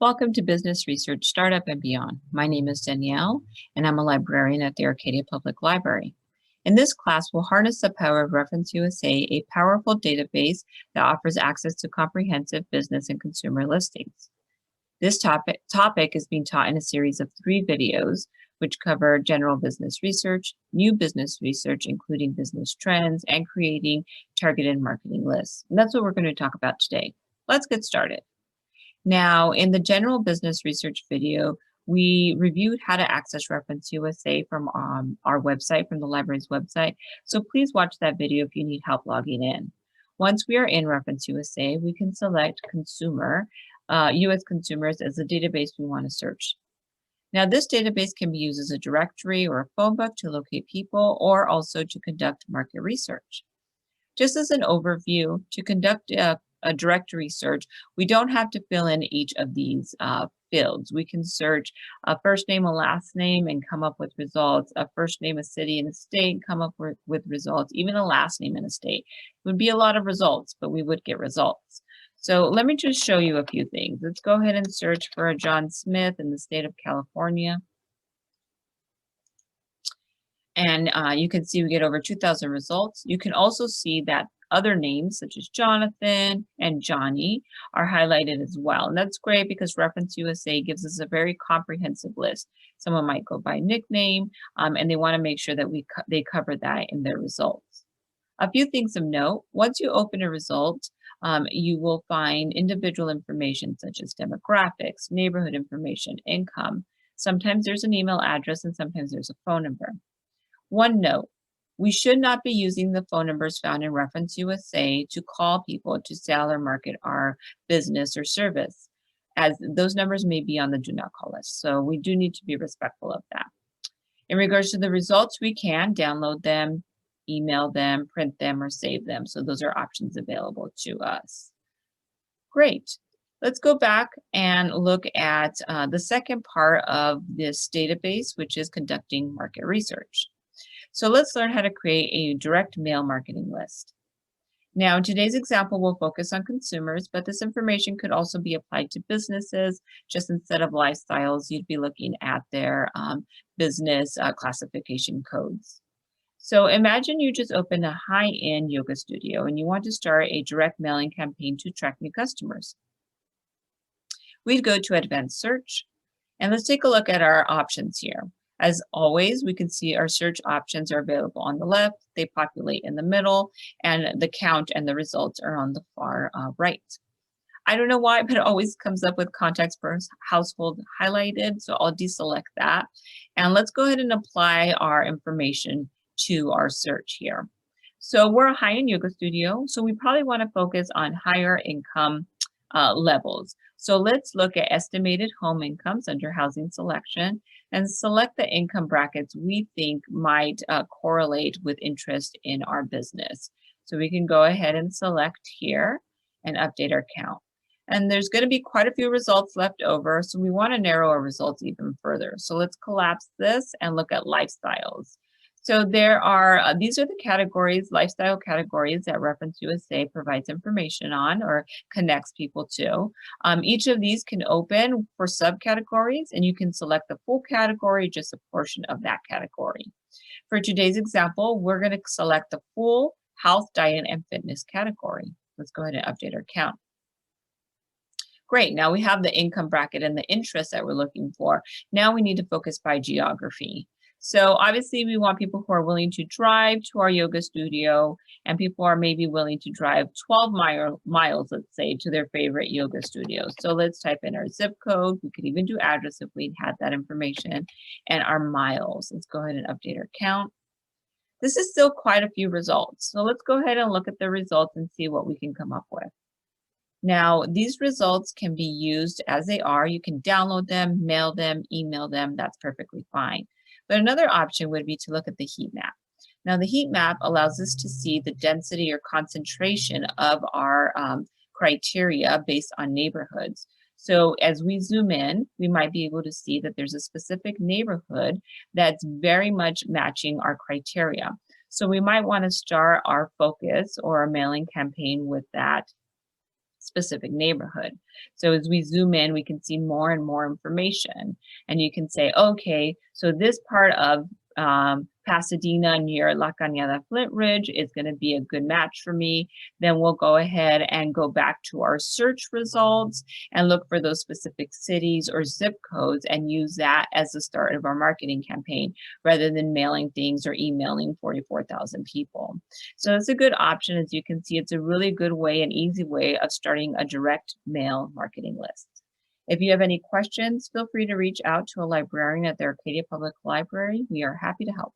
Welcome to Business Research Startup and Beyond. My name is Danielle, and I'm a librarian at the Arcadia Public Library. In this class, we'll harness the power of ReferenceUSA, a powerful database that offers access to comprehensive business and consumer listings. This topic is being taught in a series of 3 videos, which cover general business research, new business research, including business trends, and creating targeted marketing lists. And that's what we're going to talk about today. Let's get started. Now, in the general business research video, we reviewed how to access ReferenceUSA from our website, from the library's website. So please watch that video if you need help logging in. Once we are in ReferenceUSA, we can select consumer, US consumers as the database we want to search. Now, this database can be used as a directory or a phone book to locate people, or also to conduct market research. Just as an overview, to conduct a directory search, we don't have to fill in each of these fields. We can search a first name, a last name, and come up with results. A first name, a city, and a state, come up with results. Even a last name and a state. It would be a lot of results, but we would get results. So let me just show you a few things. Let's go ahead and search for a John Smith in the state of California. And you can see we get over 2,000 results. You can also see that other names such as Jonathan and Johnny are highlighted as well. And that's great because ReferenceUSA gives us a very comprehensive list. Someone might go by nickname, and they want to make sure that they cover that in their results. A few things of note: once you open a result, you will find individual information such as demographics, neighborhood information, income. Sometimes there's an email address and sometimes there's a phone number. One note: we should not be using the phone numbers found in ReferenceUSA to call people to sell or market our business or service, as those numbers may be on the do not call list. So we do need to be respectful of that. In regards to the results, we can download them, email them, print them, or save them. So those are options available to us. Great. Let's go back and look at the second part of this database, which is conducting market research. So let's learn how to create a direct mail marketing list. Now, in today's example, we'll focus on consumers, but this information could also be applied to businesses. Just instead of lifestyles, you'd be looking at their business classification codes. So imagine you just opened a high-end yoga studio and you want to start a direct mailing campaign to attract new customers. We'd go to Advanced Search, and let's take a look at our options here. As always, we can see our search options are available on the left, they populate in the middle, and the count and the results are on the far right. I don't know why, but it always comes up with contacts per household highlighted, so I'll deselect that. And let's go ahead and apply our information to our search here. So we're a high-end yoga studio, so we probably want to focus on higher income levels. So let's look at estimated home incomes under housing selection and select the income brackets we think might correlate with interest in our business. So we can go ahead and select here and update our count. And there's going to be quite a few results left over, so we want to narrow our results even further. So let's collapse this and look at lifestyles. So there are, these are the categories, lifestyle categories that ReferenceUSA provides information on or connects people to. Each of these can open for subcategories, and you can select the full category, just a portion of that category. For today's example, we're going to select the full health, diet, and fitness category. Let's go ahead and update our count. Great, now we have the income bracket and the interest that we're looking for. Now we need to focus by geography. So obviously we want people who are willing to drive to our yoga studio, and people are maybe willing to drive 12 miles, let's say, to their favorite yoga studio. So let's type in our zip code. We could even do address if we had that information, and our miles. Let's go ahead and update our count. This is still quite a few results. So let's go ahead and look at the results and see what we can come up with. Now, these results can be used as they are. You can download them, mail them, email them. That's perfectly fine. But another option would be to look at the heat map. Now, the heat map allows us to see the density or concentration of our criteria based on neighborhoods. So as we zoom in, we might be able to see that there's a specific neighborhood that's very much matching our criteria. So we might want to start our focus or our mailing campaign with that specific neighborhood. So as we zoom in, we can see more and more information. And you can say, okay, so this part of Pasadena near La Cañada Flint Ridge is going to be a good match for me. Then we'll go ahead and go back to our search results and look for those specific cities or zip codes and use that as the start of our marketing campaign rather than mailing things or emailing 44,000 people. So it's a good option. As you can see, it's a really good way, an easy way of starting a direct mail marketing list. If you have any questions, feel free to reach out to a librarian at the Arcadia Public Library. We are happy to help.